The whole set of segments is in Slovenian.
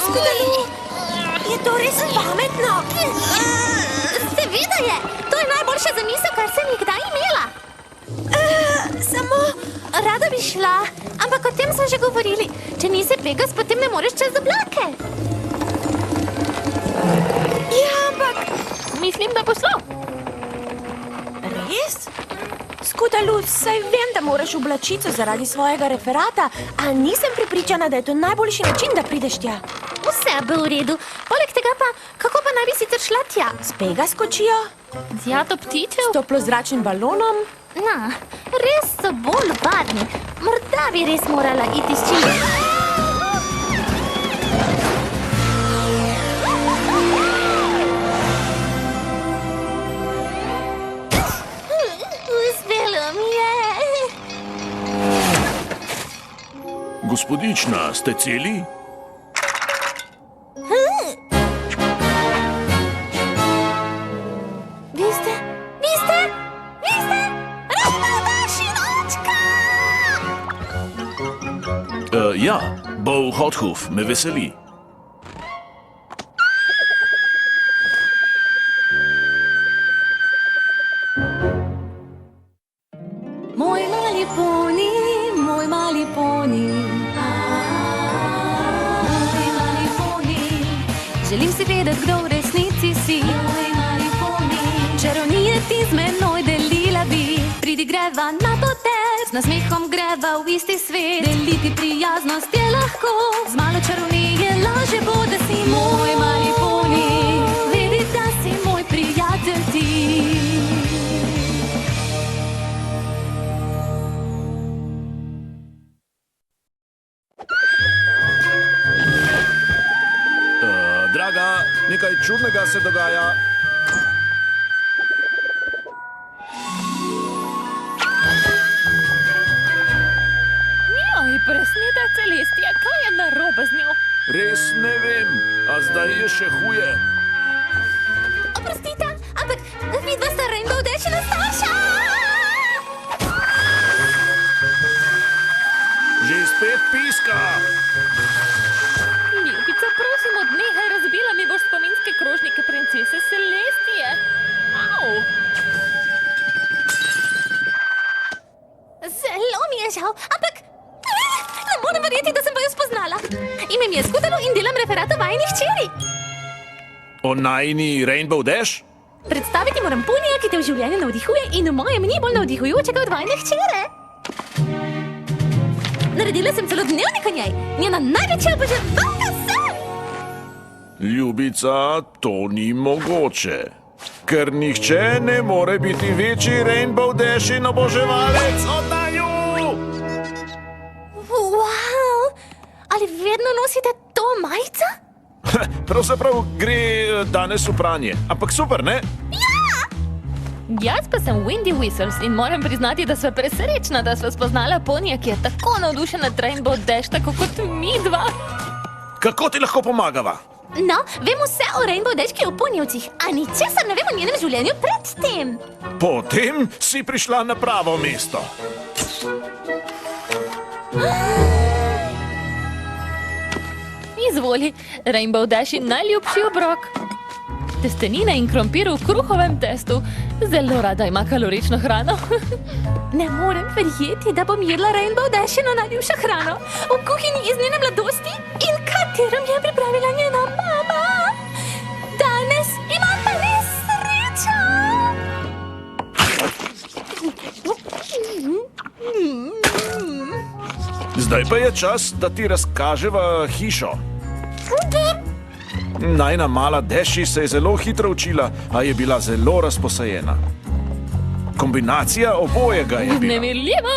Skudalu, je to res pametno? Seveda je! To je najboljša zamisel, kar sem jih kdaj imela. Samo... Rada bi šla, ampak o tem smo že govorili. Če nisi Pegas, potem ne moreš čez oblake. Ja, ampak... Mislim, da bo šlo. Res? Skudalu, saj vem, da moraš oblačico zaradi svojega referata, a nisem prepričana, da je to najboljši način, da prideš tja. Vse bo v redu. Poleg tega pa, kako pa naj bi sicer šla tja? S Pegas kočijo? Z jato ptičev? S toplozračnim balonom? Na, res so bolj varni. Morda bi res morala iti s čim. Uspelo mi je. Gospodična, ste celi? Ja, Bo Hothoof, me veseli. Moj mali poni, moj mali poni. Moj mali poni. Želim si vedeti, kdo v resnici si. Moj mali poni. Čarovnije ti z menoj delila bi. Pridi greva na potek, z nasmehom greva v isti svet. Deliti prijaznost je lahko, z malo čarovnije laže bo, da si moj mali poni. Vedi, da si moj prijatelj ti. Draga, nekaj čudnega se dogaja. Presnita Celestija, kaj je narobe z njo? Res ne vem, a zdaj je še huje. Oprostite, ampak vidva sta Rainbow Dash in starša! Že spet piska. Ljubica, prosim, odnehaj, razbila mi boš spominske krožnike princese Celestije. Au! Zelo mi je žal, ampak... Ne morem verjeti, da sem pa jo spoznala. Ime mi je Skudalu in delam referat o vajini hčeri. O najini Rainbow Dash? Predstaviti moram ponija, ki te v življenju navdihuje in v mojem ni bolj navdihujočega od vajine hčere. Naredila sem celo dnevnik o njej. Njena največja oboževalka sem! Ljubica, to ni mogoče. Ker nihče ne more biti večji Rainbow Dashin oboževalec od naju! Wow! Ali vedno nosite to majico? Pravzaprav gre danes v pranje, ampak super, ne? Jaz pa sem Windy Whistles in moram priznati, da sva presrečna, da sva spoznala ponija, ki je tako navdušena nad Rainbow Dash, tako kot mi dva. Kako ti lahko pomagava? No, vem vse o Rainbow Dashki v ponijevcih, a ničesar ne vem o njenem življenju predtem. Potem si prišla na pravo mesto. Izvoli, Rainbow Dashin najljubši obrok. Testenine in krompir v kruhovem testu. Zelo rada ima kalorično hrano. Ne morem verjeti, da bom jedla Rainbow Dashino najljubšo hrano. V kuhinji iz njene mladosti in katero mi je pripravila njena mama. Danes imam pa res srečo. Zdaj pa je čas, da ti razkaževa hišo. Najna mala Dashi se je zelo hitro učila, a je bila zelo razposajena. Kombinacija obojega je bila. Vznemirljivo!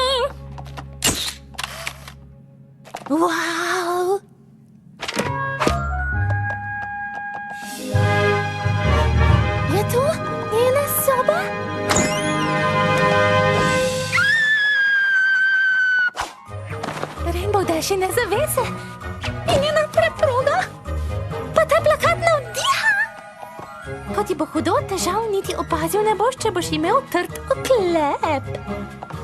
Wow! Je to njena soba? Rainbow Dashine zavese in njena preproga. Pa ta plakat navdiha! Ko ti bo hudo težav, niti opazil ne boš, če boš imel trd oklep.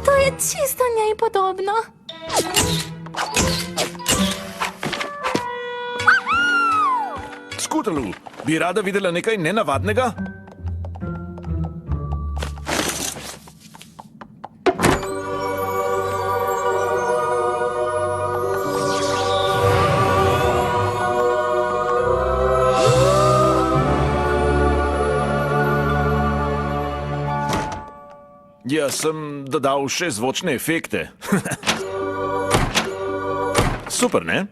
To je čisto njej podobno. Skutelu, bi rada videla nekaj nenavadnega? Jaz sem dodal še zvočne efekte. Super, ne?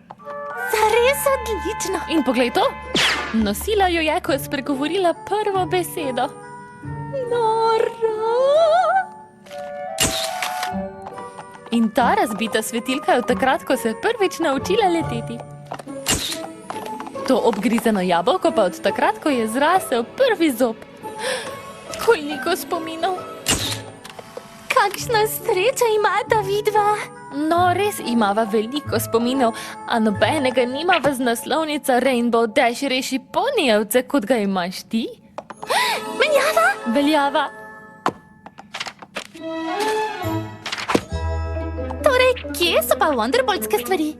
Zares odlično. In poglej to. Nosila jo je, ko je spregovorila prvo besedo. Nora. In ta razbita svetilka je od takrat, ko se je prvič naučila leteti. To obgrizeno jabolko pa od takrat, ko je zrasel prvi zob. Koliko spominov. Kakšna sreča imata vidva. No, res imava veliko spominov, a nobenega nimava z naslovnica Rainbow Dash reši ponijevce, kot ga imaš ti. Menjava? Veljava. Torej, kje so pa Wonderboltske stvari?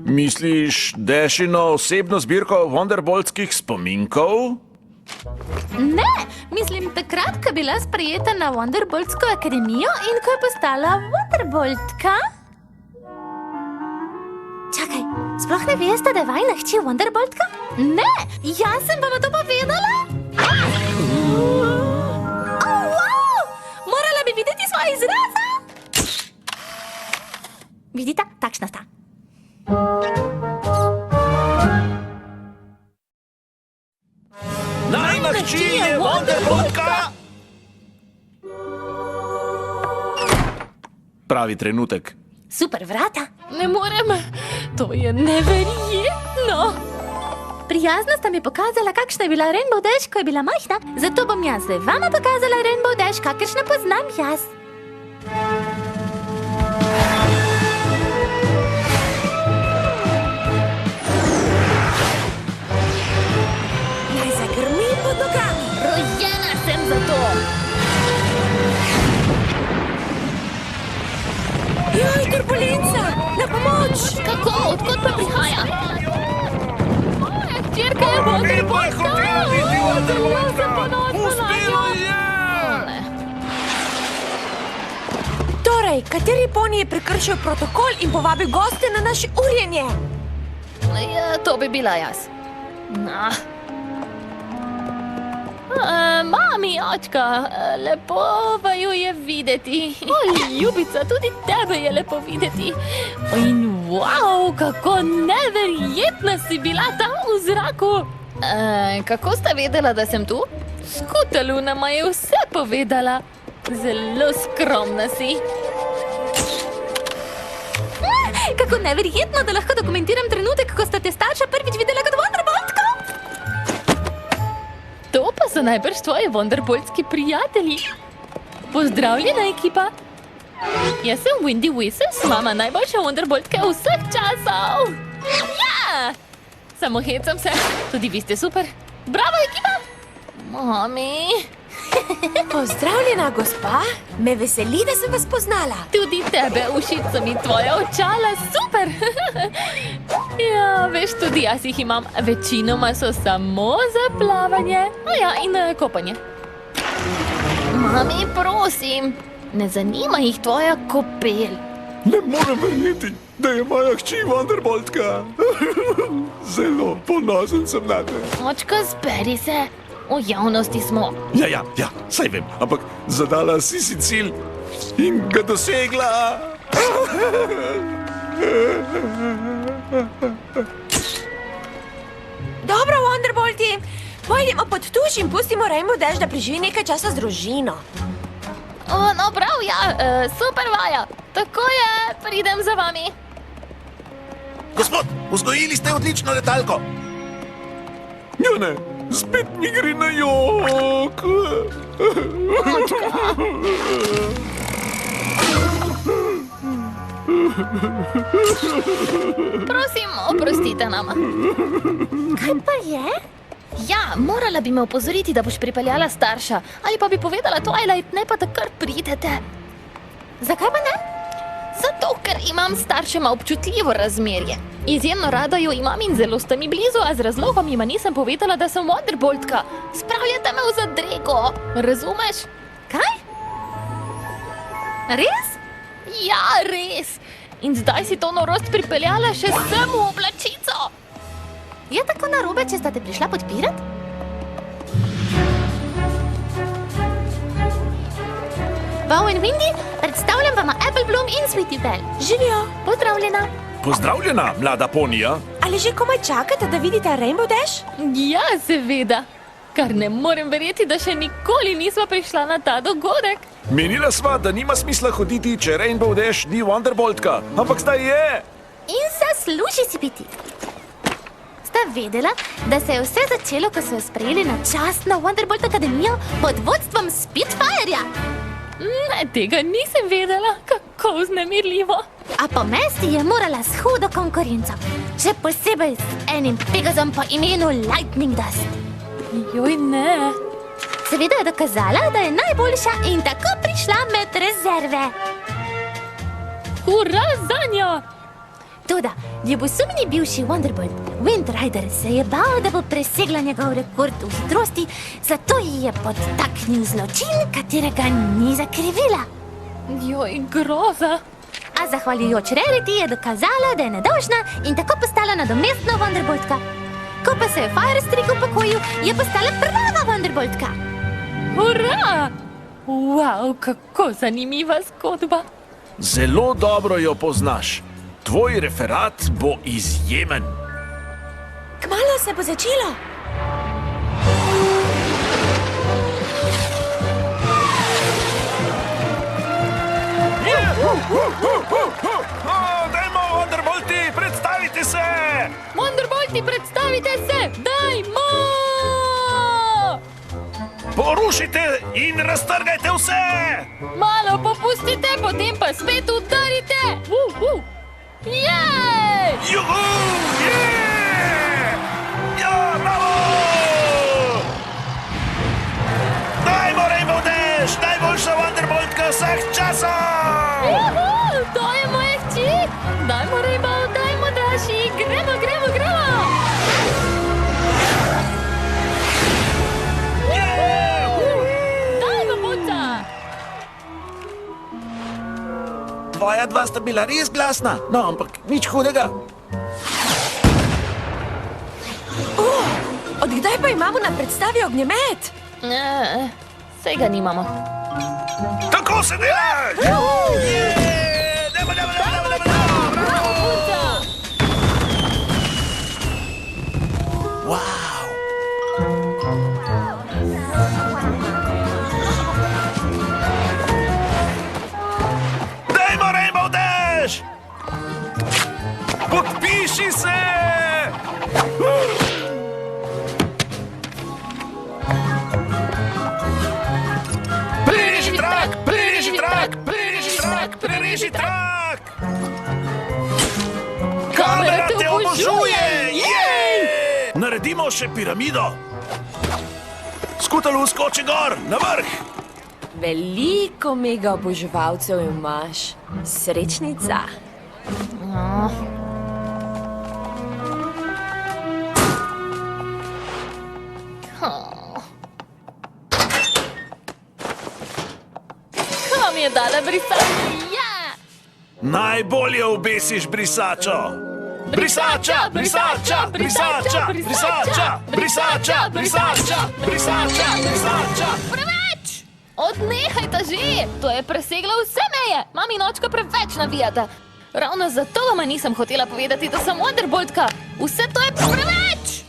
Misliš Dashino osebno zbirko Wonderboltskih spominkov? Ne, mislim takrat, ko je bila sprejeta na Wonderboltsko akademijo in ko je postala Wonderboltka. Čakaj, sploh ne veste, da je vajna hči Wonderboltka? Ne, jaz sem vam to povedala. Wow! Morala bi videti svoje izraze. Vidite, takšna sta. Najna hči je Wonderboltka! Pravi trenutek. Super vrata. Ne morem. To je neverjetno. Prijazno sta mi pokazala, kakšna je bila Rainbow Dash, ko je bila majhna, zato bom jaz zdaj vama pokazala Rainbow Dash, kakršno poznam jaz. Naj zagrmi pod nogami. Rojena sem za to. Joj, turbulenca! Na pomoč! Kako? Odkot pa prihaja? Moja hčerka je Wonderboltka! Zelo sem ponosna nanjo. Ne. Torej, kateri poni je prekršil protokol in povabil goste na naše urjenje? Ja, to bi bila jaz. Mami, očka, lepo vaju je videti. Ljubica, tudi tebe je lepo videti. In wow, kako neverjetna si bila tam v zraku. Kako sta vedela, da sem tu? Skutelu nama je vse povedala. Zelo skromna si. Kako neverjetno, da lahko dokumentiram trenutek, ko sta te starša prvič videla kot Wonderboltko. To pa so najbrž tvoji Wonderboltski prijatelji. Pozdravljena, ekipa. Jaz sem Windy Whistles, mama najboljša Wonderboltka vseh časov. Ja! Samo hecam se. Tudi vi ste super. Bravo, ekipa! Mami. Pozdravljena, gospa. Me veseli, da sem vas poznala. Tudi tebe, ušica mi tvoja očala, super! Ja, veš, tudi jaz jih imam. Večinoma so samo za plavanje. Ja, in kopanje. Mami, prosim, ne zanima jih tvoja kopel. Ne morem verjeti, da je moja hči Wonderboltka. Zelo ponosen sem na te. Očka, zberi se. V javnosti smo. Ja, saj vem, ampak zadala si cilj in ga dosegla. Dobro, Wonderbolti. Pojdimo pod tuš in pustimo Rainbow Dash, da preživi nekaj časa z družino. No, prav, ja, super vaja. Tako je, pridem za vami. Gospod, vzgojili ste odlično letalko. Ja ne, spet mi gre na jok. Prosim, oprostite nama. Kaj pa je? Ja, morala bi me opozoriti, da boš pripeljala starša. Ali pa bi povedala Twilight, ne pa da kar pridete. Zakaj pa ne? Zato, ker imam s staršema občutljivo razmerje. Izjemno rada jo imam in zelo sta mi blizu, a z razlogom jima nisem povedala, da sem Wonderboltka. Spravljate me v zadrego, razumeš? Kaj? Res? Ja, res. In zdaj si to norost pripeljala še sem v oblačico. Je tako narobe, če sta te prišla podpirat? Bow in Windy, predstavljam vama Apple Bloom in Sweetie Belle. Živijo. Pozdravljena. Pozdravljena, mlada ponija. Ali že komaj čakate, da vidite Rainbow Dash? Ja, seveda. Kar ne morem verjeti, da še nikoli nisva prišla na ta dogodek. Menila sva, da nima smisla hoditi, če Rainbow Dash ni Wonderboltka, ampak zdaj je. In zasluži si biti. Sta vedela, da se je vse začelo, ko so jo sprejeli na častno Wonderbolt Akademijo pod vodstvom Spitfireja. Ne, tega nisem vedela, kako vznemirljivo. A pomesti je morala s hudo konkurenco. Še posebej z enim Pegazom po imenu Lightning Dust. Joj, ne. Seveda je dokazala, da je najboljša in tako prišla med rezerve. Hurra zanjo! Toda, ljubosumni bivši Wonderbolt, Wind Rider, se je bal, da bo presegla njegov rekord v hitrosti, zato ji je podtaknil zločin, katerega ni zakrivila. Joj, groza. A zahvaljujoč Rarity je dokazala, da je nedolžna in tako postala nadomestna Wonderboltka. Ko pa se je Firestreak upokojil, je postala prava Wonderboltka. Hurra! Wow, kako zanimiva zgodba. Zelo dobro jo poznaš. Tvoj referat bo izjemen. Kmalu se bo začelo. Dajmo, Wonderbolti, predstavite se! Wonderbolti, predstavite se! Dajmo! Porušite in raztrgajte vse! Malo popustite, potem pa spet udarite! Jej! Juhu! Je! Ja, bravo! Dajmo Rainbow Dash, najboljša Wonderboltka vseh časov! Juhu! To je moje hči! Dajmo Rainbow, dajmo Dashi! Gremo, gremo, gremo! Dajmo, punca! Tvoja dva sta bila res glasna, no, ampak nič hudega. Od kdaj pa imamo na predstavi ognjemet? Sej ga nimamo. Tako se dela! Je! Dajmo, dajmo, dajmo, dajmo, dajmo! Bravo, punca! Wow! Dajmo Rainbow Dash! Podpiši se! Prereži trak! Prereži trak! Prereži trak! Prereži trak! Kamera te obožuje! Jej! Naredimo še piramido! Skutalu skoči gor, na vrh! Veliko mega oboževalcev imaš. Srečnica. Kam je dala brisačo? Ja! Najbolje obesiš brisačo! Brisača! Brisača! Brisača! Brisača! Brisača! Brisača! Brisača! Brisača! Preveč! Odnehajte že! To je preseglo vse meje! Mami in očka preveč navijata. Ravno zato vama nisem hotela povedati, da sem Wonderboltka. Vse to je preveč!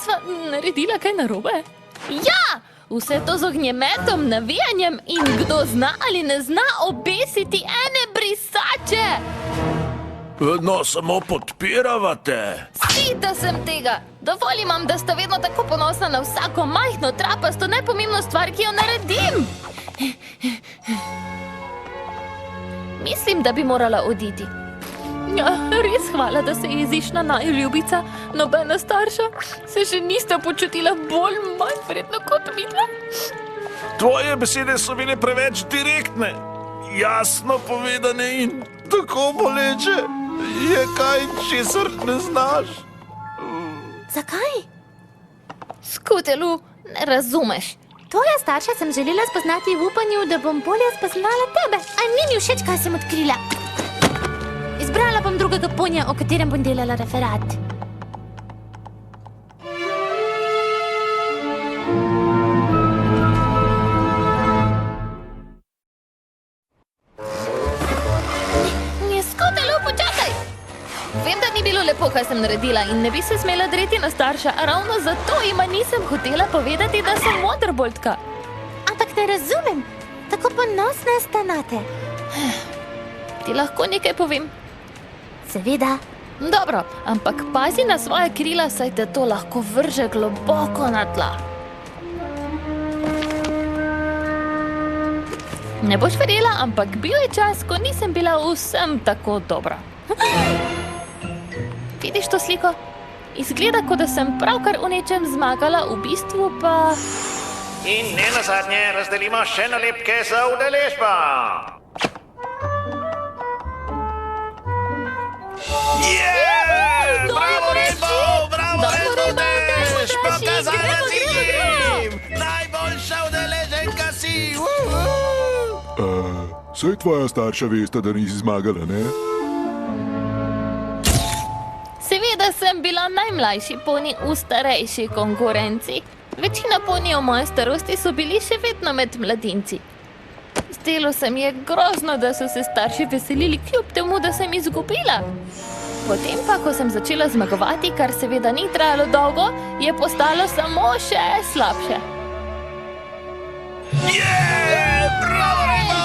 Sva naredila kaj narobe? Ja! Vse to z ognjemetom, navijanjem in kdo zna ali ne zna obesiti ene brisače! No, samo podpirava te. Sita sem tega! Dovolj imam, da sta vedno tako ponosna na vsako majhno, trapasto, nepomembno stvar, ki jo naredim! Mislim, da bi morala oditi. Ja, res hvala, da se je izišla naju, ljubica. Nobena starša se še nista počutila bolj manjvredno kot midva. Tvoje besede so bile preveč direktne, jasno povedane in tako boleče. Je kaj, česar ne znaš? Zakaj? Skutelu, ne razumeš. Tvoja starša sem želela spoznati v upanju, da bom bolje spoznala tebe. A ni mi všeč, kaj sem odkrila. Izbrala bom drugega ponja, o katerem bom delala referat. Skutelu, počakaj! Vem, da ni bilo lepo, kaj sem naredila in ne bi se smela dreti na starša, a ravno zato jima nisem hotela povedati, da sem Wonderboltka. Ampak ne razumem, tako ponosna sta nate. Ti lahko nekaj povem? Seveda. Dobro, ampak pazi na svoje krila, saj te to lahko vrže globoko na tla. Ne boš verjela, ampak bil je čas, ko nisem bila vsem tako dobra. Vidiš to sliko? Izgleda, kot da sem pravkar v nečem zmagala, v bistvu pa... In ne nazadnje razdelimo še nalepke za udeležbo. Bravo, Rainbow! Bravo, Rainbow Dash! Pokazala si jim! Najboljša udeleženka si! Saj tvoja starša veste, da nisi zmagala, ne? Seveda sem bila najmlajši poni v starejši konkurenci. Večina ponijev moje starosti so bili še vedno med mladinci. Zdelo se mi je grozno, da so se starši veselili kljub temu, da sem izgubila. Potem pa, ko sem začela zmagovati, kar seveda ni trajalo dolgo, je postalo samo še slabše. Bravo, Rainbow!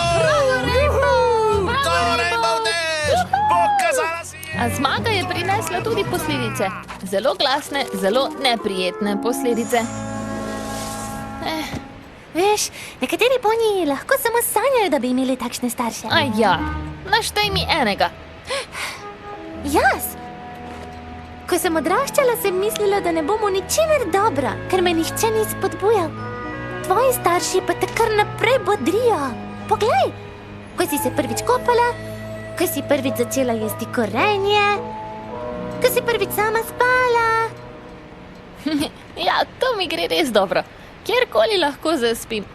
To Rainbow Dash! Pokazala si jim! A zmaga je prinesla tudi posledice. Zelo glasne, zelo neprijetne posledice. Veš, nekateri ponji lahko samo sanjajo, da bi imeli takšne starše. A ja, naštej mi enega. Jaz? Ko sem odraščala, sem mislila, da ne bomo ničimer dobra, ker me nihče ni spodbujal. Tvoji starši pa te kar naprej bodrijo. Poglej, ko si se prvič kopala, ko si prvič začela jesti korenje, ko si prvič sama spala. Ja, to mi gre res dobro. Kjerkoli lahko zaspim.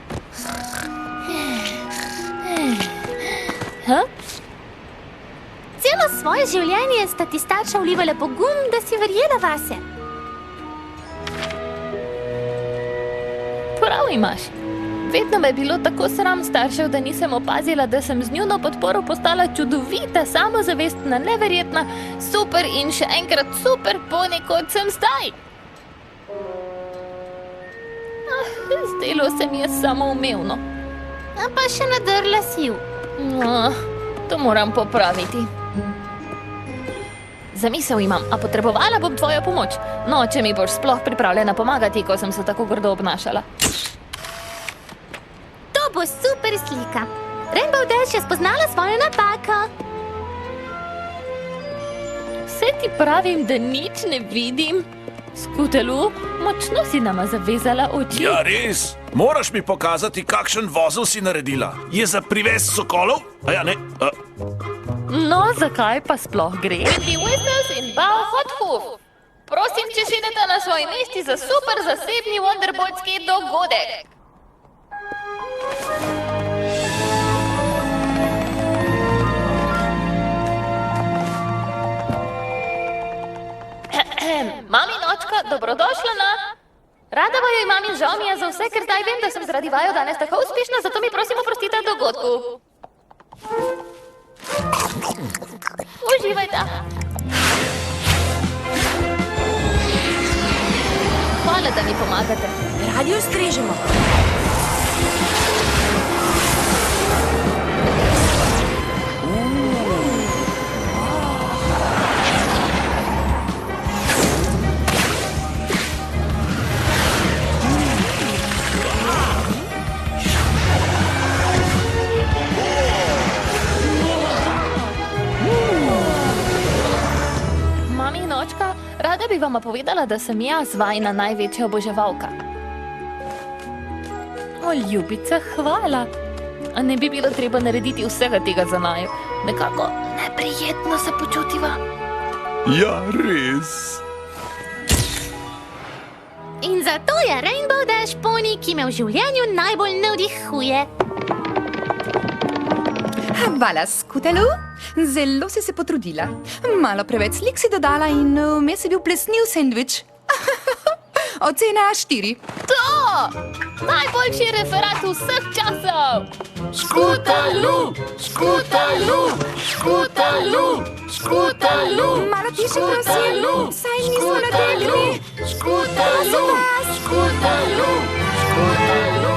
Celo svoje življenje sta ti starša vlivala pogum, da si verjela vase. Prav imaš. Vedno me je bilo tako sram staršev, da nisem opazila, da sem z njuno podporo postala čudovita, samozavestna, neverjetna, super in še enkrat super poni, kot sem zdaj. Zdelo se mi je samoumevno. A pa še nadrla si ju. To moram popraviti. Zamisel imam, a potrebovala bom tvojo pomoč. No, če mi boš sploh pripravljena pomagati, ko sem se tako grdo obnašala. To bo super slika. Rainbow Dash je spoznala svojo napako. Vse ti pravim, da nič ne vidim. Skutelu, močno si nama zavezala oči. Ja, res. Moraš mi pokazati, kakšen vozel si naredila. Je za privez sokolov? A ja, ne. No, zakaj pa sploh gre? Windy Whistles in Bow Hot Hoof. Prosim, če sedete na svoji mesti za super zasebni Wonderboltski dogodek. Mami in očka, dobrodošla na... Rada vaju imam in žal mi je za vse, ker zdaj vem, da sem zaradi vaju danes tako uspešna, zato mi prosim oprostite dogodku. Uživajte. Hvala, da mi pomagate. Radi ustrežemo. Rada bi vama povedala, da sem jaz vajina največja oboževalka. O, ljubica, hvala. A ne bi bilo treba narediti vsega tega za naju? Nekako ne prijetno se počutiva. Ja, res. In zato je Rainbow Dash poni, ki me v življenju najbolj navdihuje. Hvala, Skutalu. Zelo si se potrudila. Malo preveč slik si dodala in vmes je bil plesniv sendvič. Ocena 4. To! Najboljši referat vseh časov! Skutalu! Skutalu! Skutalu! Skutalu! Malo tiše, prosim. Saj nismo na tekmi. Skutalu! Skutalu! Skutalu!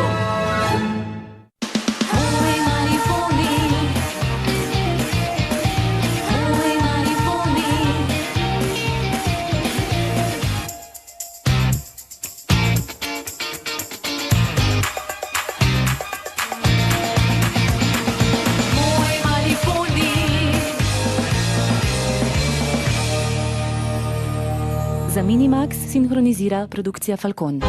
Moj mali poni. Moj mali poni. Moj mali poni. Za Minimax sinhronizira produkcija Falcon.